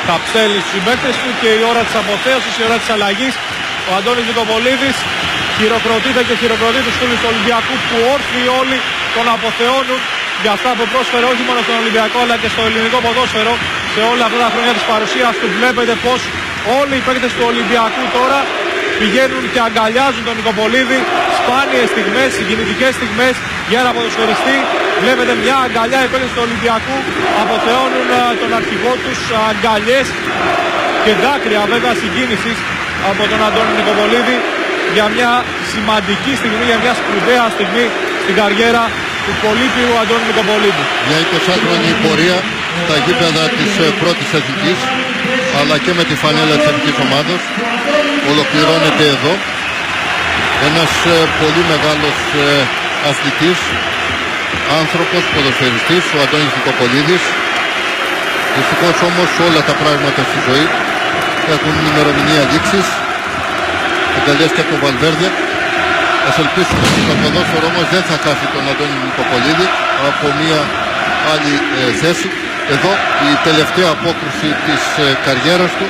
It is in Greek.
Καψέλη στους συμπαίκτες του και η ώρα της αποθέωσης, η ώρα της αλλαγής. Ο Αντώνης Νικοπολίδης χειροκροτείται και χειροκροτεί τους φίλους του Ολυμπιακού που όρθιοι όλοι τον αποθεώνουν για αυτά που πρόσφερε όχι μόνο στον Ολυμπιακό αλλά και στο ελληνικό ποδόσφαιρο σε όλα αυτά τα χρόνια της παρουσίας του. Βλέπετε πως όλοι οι παίκτες του Ολυμπιακού τώρα πηγαίνουν και αγκαλιάζουν τον Νικοπολίδη. Σπάνιες στιγμές, συγκινητικές στιγμές για ένα ποδοσφαιριστή. Βλέπετε μια αγκαλιά, οι παίκτες του Ολυμπιακού αποθεώνουν τον αρχηγό τους, αγκαλιές και δάκρυα βέβαια συγκίνησης από τον Αντώνη Νικοπολίδη για μια σημαντική στιγμή, για μια σπουδαία στιγμή στην καριέρα του πολύπειρου Αντώνη Νικοπολίδη. Μια 20χρονη πορεία στα γήπεδα της πρώτης εθνικής αλλά και με τη φανέλα της εθνικής ομάδος ολοκληρώνεται εδώ. Ένας πολύ μεγάλος αθλητής, άνθρωπος, ποδοσφαιριστής, ο Αντώνης Νικοπολίδης. Δυστυχώς όμως όλα τα πράγματα στη ζωή έχουν ημερομηνία λήξης. Εκτελέστηκε από τον Βαλβέρδε. Ας ελπίσουμε ότι το ποδόσφαιρο όμως δεν θα χάσει τον Αντώνη Νικοπολίδη από μια άλλη θέση. Εδώ η τελευταία απόκριση της καριέρας του.